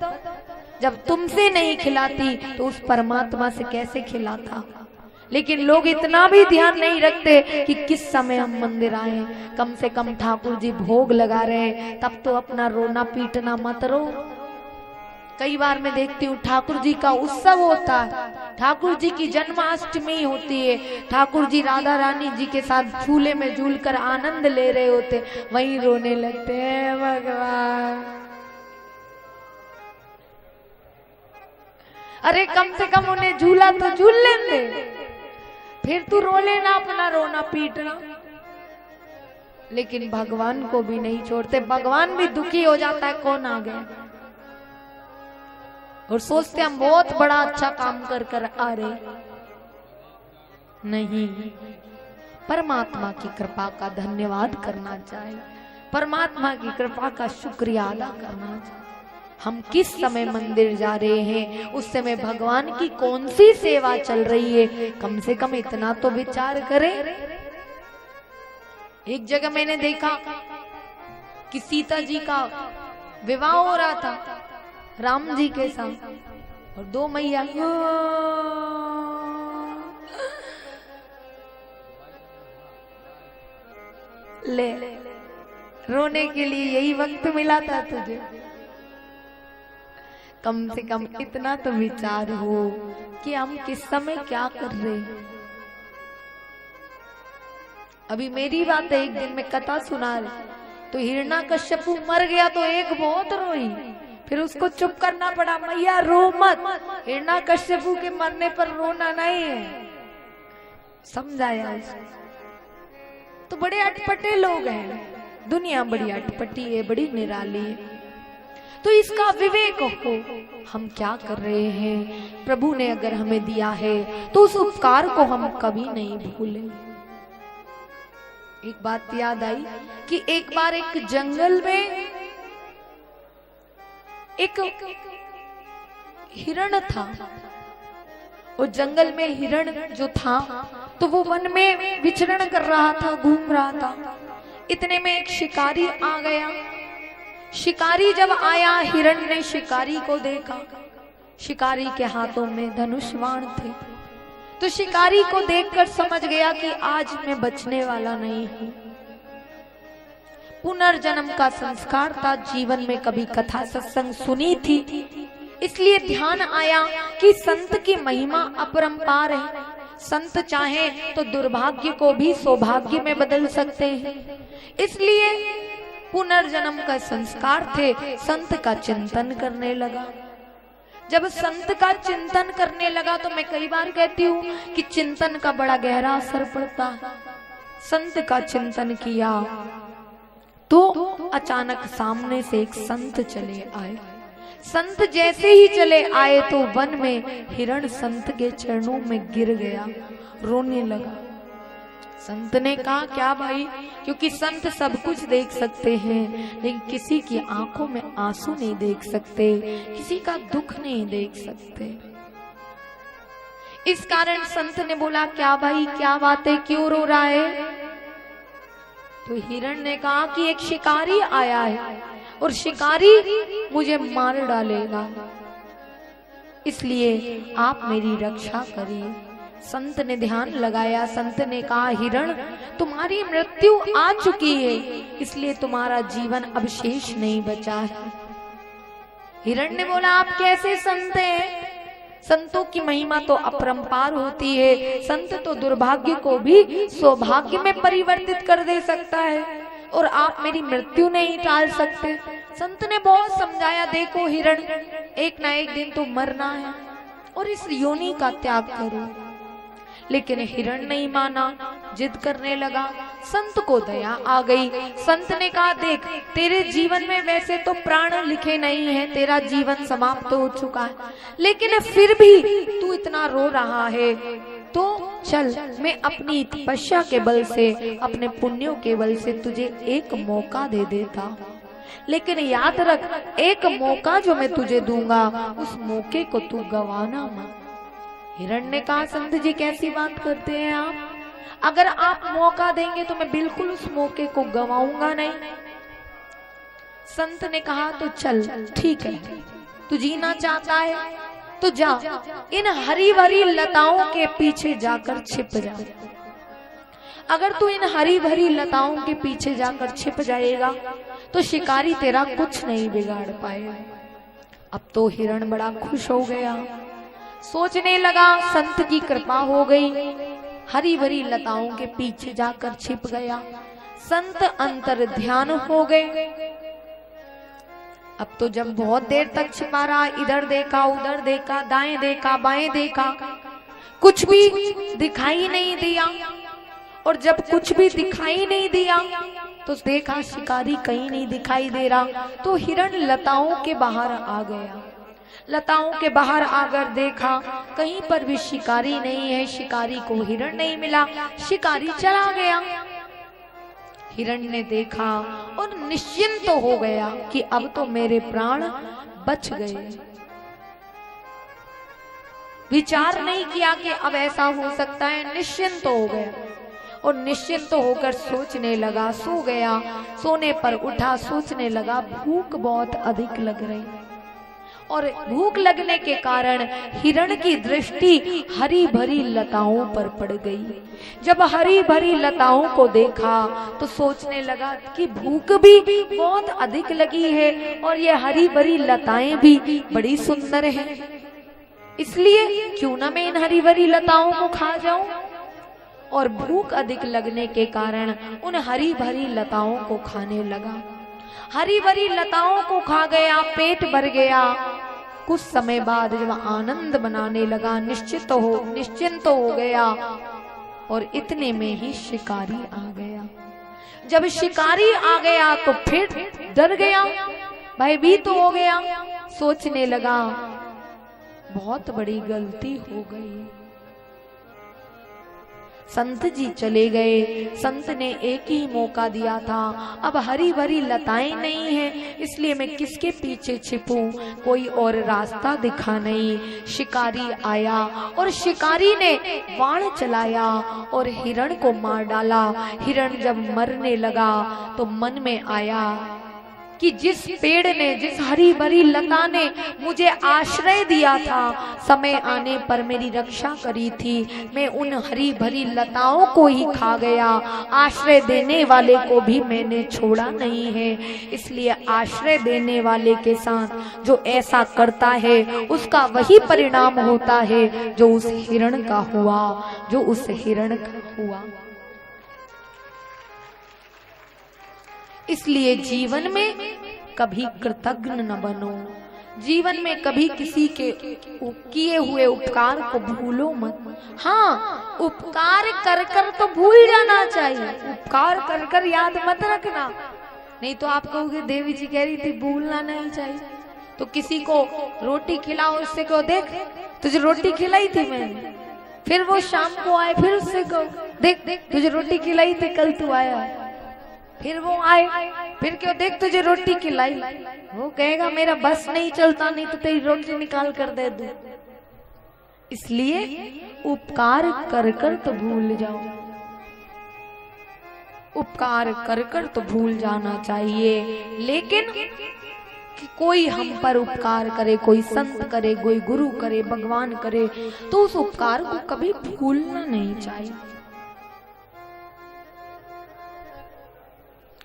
जब तुमसे नहीं खिलाती तो उस परमात्मा से कैसे खिलाता? लेकिन लोग इतना भी ध्यान नहीं रखते कि किस समय हम मंदिर आए, कम से कम ठाकुर जी भोग लगा रहे, तब तो अपना रोना पीटना मत रो। कई बार मैं देखती हूँ ठाकुर जी का उत्सव होता है, ठाकुर जी की जन्माष्टमी होती है, ठाकुर जी राधा रानी जी के साथ झूले में झूलकर आनंद ले रहे होते, वहीं रोने लगते हैं, भगवान अरे कम से कम उन्हें झूला तो झूल लेते, फिर तू रो लेना अपना रोना पीटना। लेकिन भगवान को भी नहीं छोड़ते, भगवान भी दुखी हो जाता है, कौन आ गया, और सोचते हम बहुत बड़ा अच्छा काम कर कर आ रहे। नहीं, परमात्मा की कृपा का धन्यवाद करना चाहिए, परमात्मा की कृपा का शुक्रिया अदा करना चाहिए। हम किस समय मंदिर जा रहे हैं, उस समय भगवान की कौन सी सेवा चल रही है, कम से कम इतना तो विचार करें। एक जगह मैंने देखा कि सीता जी का विवाह हो रहा था राम जी के साथ, और 2 मैया ले रोने के लिए यही वक्त मिला था तुझे? कम से कम इतना तो विचार हो कि हम किस समय क्या कर रहे हैं। अभी मेरी बात है, एक दिन में कथा सुना रही तो हिरण्याकश्यपु मर गया तो एक बहुत रोई, फिर उसको चुप करना पड़ा, मैया रो मत, हिरण्याकश्यपु के मरने पर रोना नहीं है, समझाया उसको। तो बड़े अटपटे लोग हैं, दुनिया बड़ी अटपटी है, बड़ी निराली है। तो इसका विवेक हो, हम क्या कर रहे हैं। प्रभु ने अगर हमें दिया है तो उस उपकार को हम कभी नहीं भूलें। एक बात याद आई कि एक बार एक जंगल में एक हिरण था, और जंगल में हिरण जो था तो वो वन में विचरण कर रहा था, घूम रहा था। इतने में एक शिकारी आ गया। शिकारी जब आया, हिरण ने शिकारी को देखा, शिकारी के हाथों में धनुष बाण थे। तो शिकारी को देखकर समझ गया कि आज मैं बचने वाला नहीं हूं। पुनर्जन्म का संस्कार था, जीवन में कभी कथा सत्संग सुनी थी, इसलिए ध्यान आया कि संत की महिमा अपरंपार है। संत चाहे तो दुर्भाग्य को भी सौभाग्य में बदल सकते हैं। इसलिए पुनर्जन्म का संस्कार थे, संत का चिंतन करने लगा। जब संत का चिंतन करने लगा तो मैं कई बार कहती हूँ कि चिंतन का बड़ा गहरा असर पड़ता है। संत का चिंतन किया तो अचानक सामने से एक संत चले आए। संत जैसे ही चले आए तो वन में हिरण संत के चरणों में गिर गया, रोने लगा। संत ने कहा क्या भाई, क्योंकि संत सब कुछ देख सकते हैं लेकिन किसी की आंखों में आंसू नहीं देख सकते, किसी का दुख नहीं देख सकते। इस कारण संत ने बोला क्या भाई क्या बात है, क्यों रो रहा है? तो हिरण ने कहा कि एक शिकारी आया है और शिकारी मुझे मार डालेगा, इसलिए आप मेरी रक्षा करिए। संत ने ध्यान लगाया, संत ने कहा हिरण तुम्हारी मृत्यु आ चुकी है, इसलिए तुम्हारा जीवन अब शेष नहीं बचा है। हिरण ने बोला आप कैसे संत हैं? संतों की महिमा तो अपरंपार होती है, संत तो दुर्भाग्य को भी सौभाग्य में परिवर्तित कर दे सकता है और आप मेरी मृत्यु नहीं टाल सकते। संत ने बहुत समझाया, देखो हिरण एक ना एक दिन तो मरना है और इस योनि का त्याग करो, लेकिन हिरण नहीं माना, जिद करने लगा। संत को दया आ गई। संत ने कहा देख तेरे जीवन में वैसे तो प्राण लिखे नहीं है, तेरा जीवन समाप्त हो चुका है, लेकिन फिर भी तू इतना रो रहा है तो चल मैं अपनी तपस्या के बल से, अपने पुण्यों के बल से तुझे एक मौका दे देता हूं, लेकिन याद रख एक मौका जो मैं तुझे दूंगा उस मौके को तू गवाना मत। हिरण ने कहा संत जी कैसी बात करते हैं आप, अगर आप मौका देंगे तो मैं बिल्कुल उस मौके को गवाऊंगा नहीं। संत ने कहा तो चल ठीक है, तू जीना चाहता है तो जा, इन हरी भरी लताओं के पीछे जाकर छिप जा। अगर तू इन हरी भरी लताओं के पीछे जाकर छिप जाएगा तो शिकारी तेरा कुछ नहीं बिगाड़ पाएगा। अब तो हिरण बड़ा खुश हो गया, सोचने लगा संत की कृपा हो गई, हरी भरी लताओं के पीछे जाकर छिप गया। संत अंतर ध्यान हो गए। अब तो जब बहुत देर तक छिपा रहा, इधर देखा उधर देखा, दाएं देखा बाएं देखा, कुछ भी दिखाई नहीं दिया। और जब कुछ भी दिखाई नहीं दिया तो देखा शिकारी कहीं नहीं दिखाई दे रहा, तो हिरण लताओं के बाहर आ गया। लताओं के बाहर आकर देखा कहीं पर भी शिकारी नहीं है, शिकारी को हिरण नहीं मिला, शिकारी चला गया। हिरण ने देखा और निश्चिंत तो हो गया कि अब तो मेरे प्राण बच गए। विचार नहीं किया कि अब ऐसा हो सकता है, निश्चिंत तो हो गया और निश्चिंत तो होकर सोचने लगा। सो गया, सोने पर उठा, सोचने लगा भूख बहुत अधिक लग रही और भूख लगने के कारण हिरण की दृष्टि हरी भरी लताओं पर पड़ गई। जब हरी भरी लताओं को देखा तो सोचने लगा कि भूख भी बहुत अधिक लगी है और ये हरी भरी लताएं भी बड़ी सुंदर हैं, इसलिए क्यों ना मैं इन हरी भरी लताओं को खा जाऊं। और भूख अधिक लगने के कारण उन हरी भरी लताओं को खाने लगा। हरी भरी लताओं को खा गया, पेट भर गया। कुछ समय बाद जब आनंद मनाने लगा, निश्चिंत हो गया और इतने में ही शिकारी आ गया। जब शिकारी आ गया तो फिर डर गया, भयभीत हो गया, सोचने लगा बहुत बड़ी गलती हो गई। संत जी चले गए। संत ने एक ही मौका दिया था, अब हरी भरी लताएं नहीं है, इसलिए मैं किसके पीछे छिपूं, कोई और रास्ता दिखा नहीं। शिकारी आया और शिकारी ने बाण चलाया और हिरण को मार डाला। हिरण जब मरने लगा तो मन में आया कि जिस पेड़ ने, जिस हरी भरी लता ने मुझे आश्रय दिया था, समय आने पर मेरी रक्षा करी थी, मैं उन हरी भरी लताओं को ही खा गया, आश्रय देने वाले को भी मैंने छोड़ा नहीं है। इसलिए आश्रय देने वाले के साथ जो ऐसा करता है उसका वही परिणाम होता है जो उस हिरण का हुआ, जो उस हिरण का हुआ। इसलिए जीवन में कभी कृतज्ञ न बनो, जीवन में कभी किसी के किए हुए उपकार को भूलो मत। हाँ, उपकार कर कर तो भूल जाना चाहिए, उपकार कर कर याद मत रखना, नहीं तो आप कहोगे देवी जी कह रही थी भूलना नहीं चाहिए। तो किसी को रोटी खिलाओ, उससे कहो देख तुझे रोटी खिलाई थी मैंने, फिर वो शाम को आए फिर उससे कहो देख देख तुझे रोटी खिलाई थी कल तू आया, फिर वो आए फिर क्यों देख तुझे रोटी खिलाई, वो कहेगा मेरा बस नहीं चलता, नहीं तो तेरी रोटी निकाल कर दे दूं। इसलिए उपकार कर कर तो भूल जाओ, उपकार कर कर तो भूल जाना चाहिए। लेकिन कि कोई हम पर उपकार करे, कोई संत करे, कोई गुरु करे, भगवान करे, तो उस उपकार को कभी भूलना नहीं चाहिए।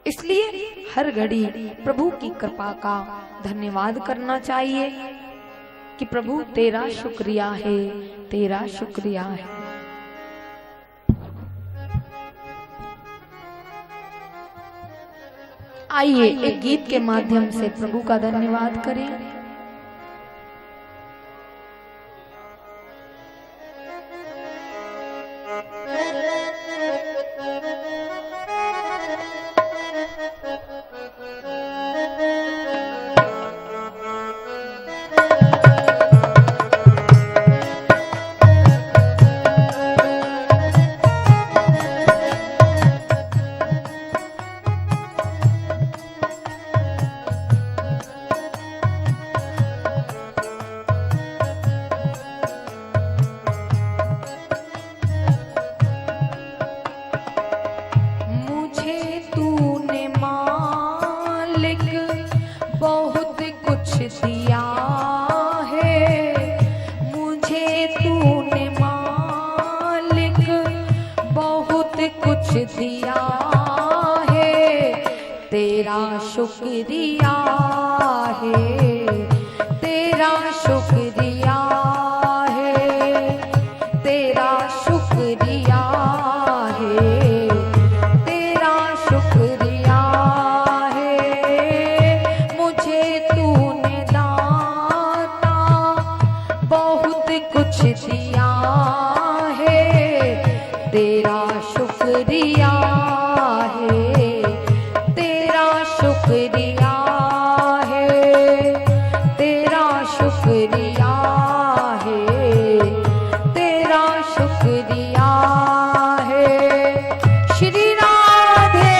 इसलिए हर घड़ी प्रभु की कृपा का धन्यवाद करना चाहिए कि प्रभु तेरा शुक्रिया है, तेरा शुक्रिया है। आइए एक गीत के माध्यम से प्रभु का धन्यवाद करें। दिया है तेरा शुक्रिया है, तेरा शुक्रिया है, तेरा शुक्रिया है, तेरा शुक्रिया है। मुझे तूने दाता बहुत कुछ दिया है, तेरा शुक्रिया है, तेरा शुक्रिया है, तेरा शुक्रिया है, तेरा शुक्रिया है। श्री राधे।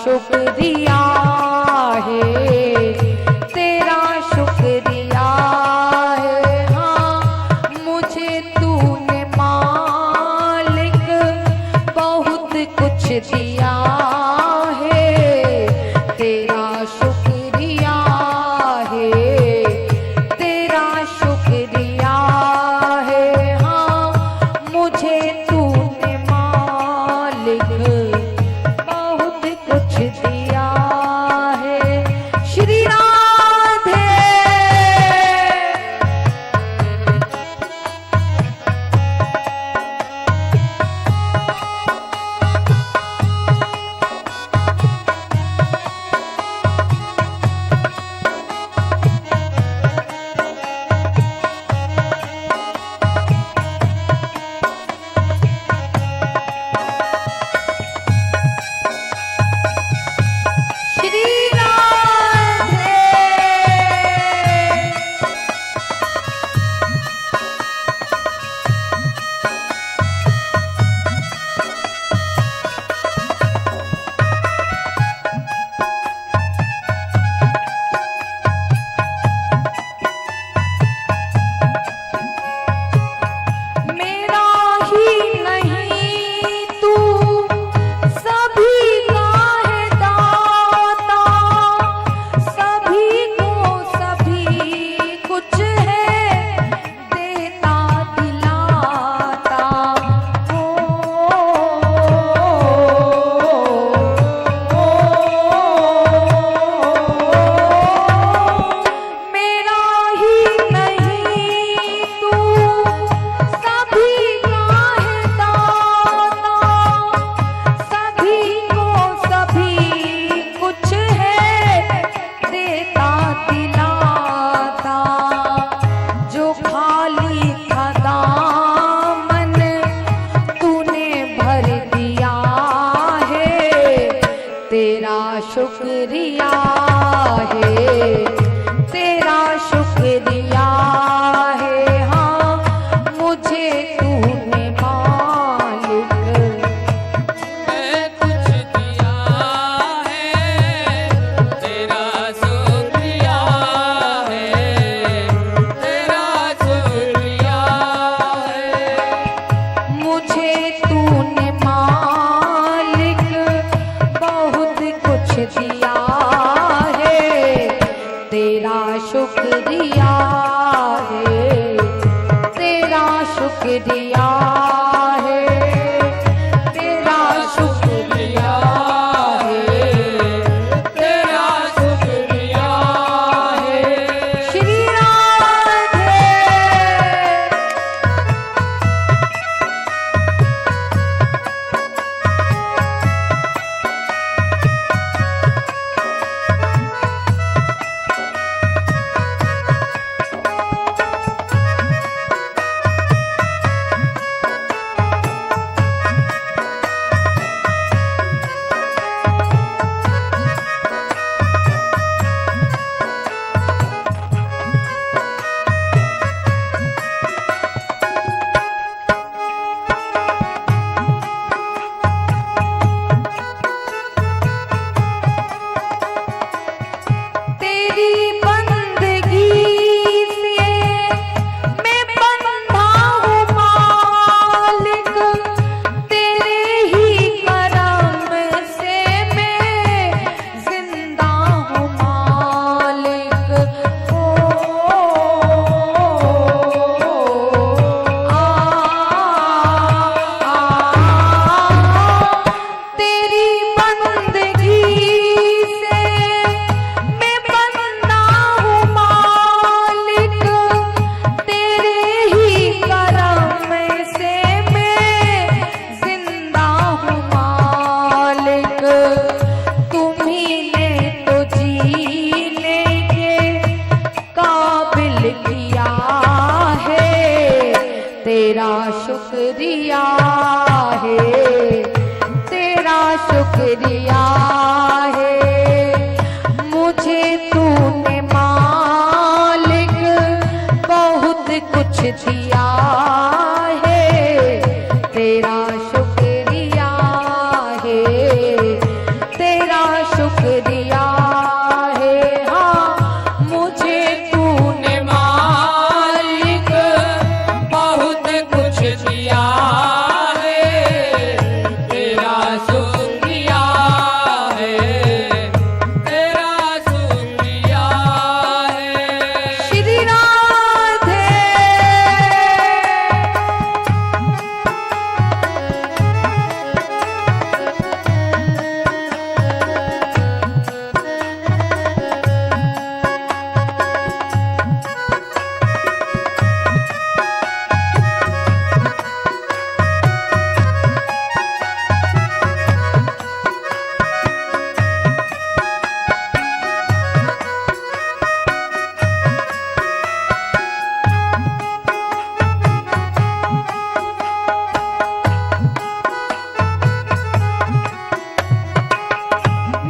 शुक्रिया है, तेरा शुक्रिया है। हाँ, मुझे तूने मालिक बहुत कुछ दिया है, तेरा शुक्रिया है, तेरा शुक्रिया है। हाँ, मुझे तूने मालिक बहुत कुछ दिया है, तेरा शुक्रिया है, तेरा शुक्रिया है, तेरा शुक्रिया है, तेरा शुक्रिया है। श्री राधे। तेरी बंदगी से मैं बंधा हूँ मालिक, तेरे ही करम से मैं जिंदा हूँ मालिक। ओ तेरी बंदगी से मैं बंदा हूँ मालिक, तेरे ही करम से मैं जिंदा हूँ मालिक। तुम्ही ने तो जीने के काबिल किया है, तेरा शुक्रिया है, तेरा शुक्रिया है। मुझे तूने मालिक बहुत कुछ दिया है, तेरा शुक्रिया है, तेरा शुक्रिया है। हाँ, मुझे तूने मालिक बहुत कुछ दिया है, तेरा शुक्रिया है, तेरा शुक्रिया है। श्री राधे।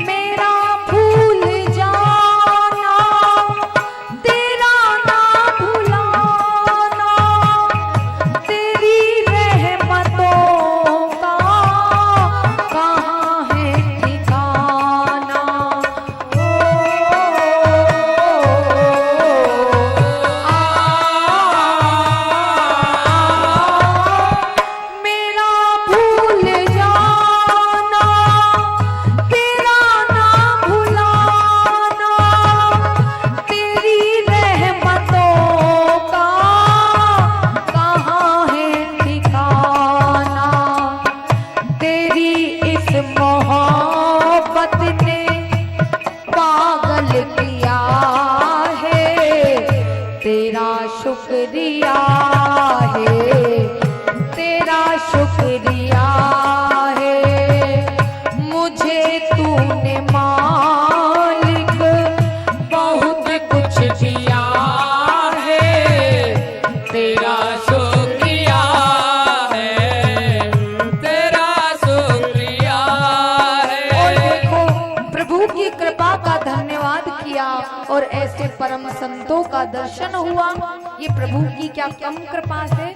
मेरा भूल जाना, तेरा ना भुलाना, तेरी रहमतों का कहाँ है ठिकाना। मेरा भूल जाना, तेरा ना भुलाना, तेरी रहमतों का कहाँ है ठिकाना। तेरी इस मोहब्बत ने पागल किया है, तेरा शुक्रिया है, तेरा शुक्रिया है। मुझे तूने मालिक बहुत कुछ दिया है, तेरा शुक्रिया है, तेरा शुक्रिया और है। देखो, प्रभु की कृपा का धन्यवाद किया और ऐसे परम संतों का दर्शन हुआ। ये प्रभु की क्या कम कृपा से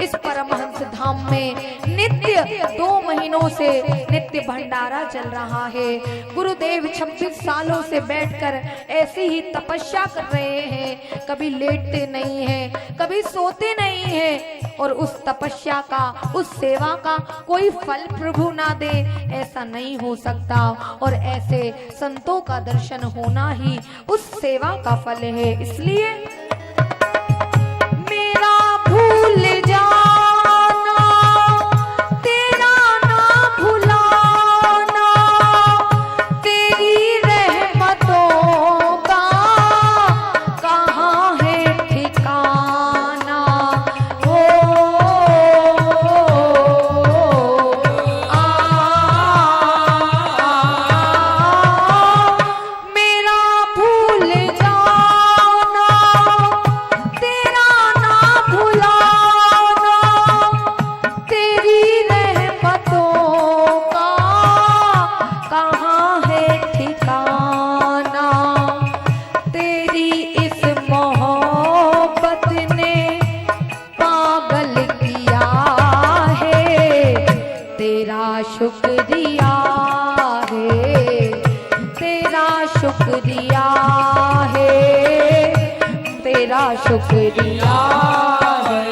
इस परमहंस धाम में नित्य 2 महीनों से नित्य भंडारा चल रहा है। गुरुदेव 26 सालों से बैठकर ऐसी ही तपस्या कर रहे हैं, कभी लेटते नहीं हैं, कभी सोते नहीं हैं और उस तपस्या का, उस सेवा का कोई फल प्रभु ना दे, ऐसा नहीं हो सकता। और ऐसे संतों का दर्शन होना ही उस सेवा का फल है। इसलिए मेरा भूल जाना, तेरा ना भुलाना, तेरी रहमतों का कहाँ है ठिकाना। हो मेरा भूल जाना, तेरा ना भुलाना, तेरी रहमतों का कहाँ है ठिकाना। तेरी इस मोहब्बत ने पागल किया है, तेरा शुक्रिया है, तेरा शुक्रिया है, तेरा शुक्रिया है।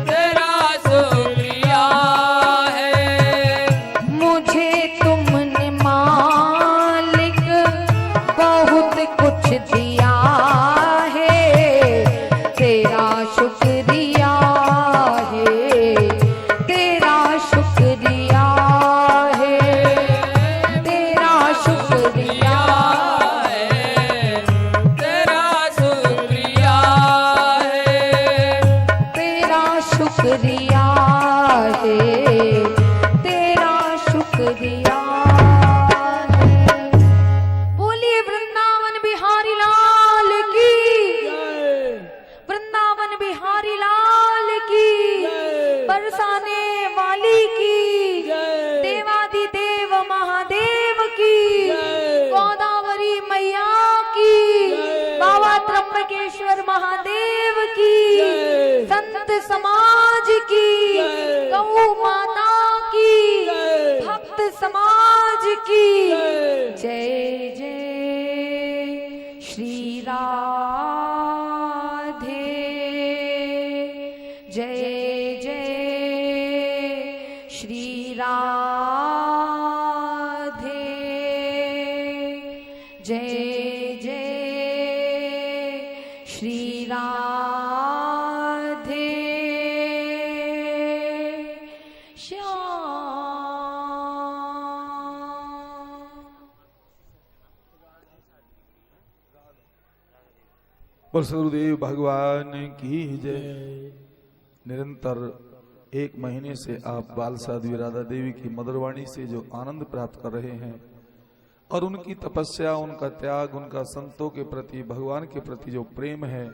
तेरा शुक्रिया है। मुझे तुमने मालिक बहुत कुछ दिया है, तेरा शुक्रिया है, तेरा शुक्रिया है, तेरा शुक्रिया है। तेरा शुक्रिया है। तेरा शुक्रिया है, तेरा शुक्रिया है। बोलिए वृंदावन बिहारी लाल की, वृंदावन बिहारी लाल की, बरसाने वाली की, देवादिदेव महादेव की, गोदावरी मैया की, बाबा त्र्यंबकेश्वर महादेव की, संत समाज की, गौ माता की, भक्त समाज की। जय जय श्री राधे, जय जय श्री राधे, जय जय श्री राधे श्याम। बोल सदगुरुदेव भगवान की जय। निरंतर 1 महीने से आप बाल साध्वी राधा देवी की मधुरवाणी से जो आनंद प्राप्त कर रहे हैं और उनकी तपस्या, उनका त्याग, उनका संतों के प्रति, भगवान के प्रति जो प्रेम है,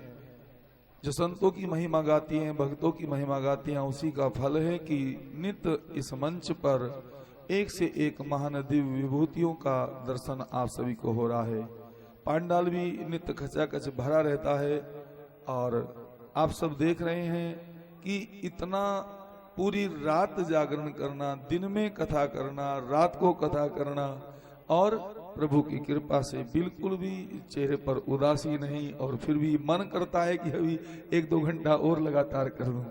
जो संतों की महिमा गाती हैं, भक्तों की महिमा गाती हैं, उसी का फल है कि नित्य इस मंच पर एक से एक महान दिव्य विभूतियों का दर्शन आप सभी को हो रहा है। पांडाल भी नित्य खचाखच भरा रहता है और आप सब देख रहे हैं कि इतना पूरी रात जागरण करना, दिन में कथा करना, रात को कथा करना, और प्रभु की कृपा से बिल्कुल भी चेहरे पर उदासी नहीं, और फिर भी मन करता है कि अभी 1-2 घंटा और लगातार कर दूं।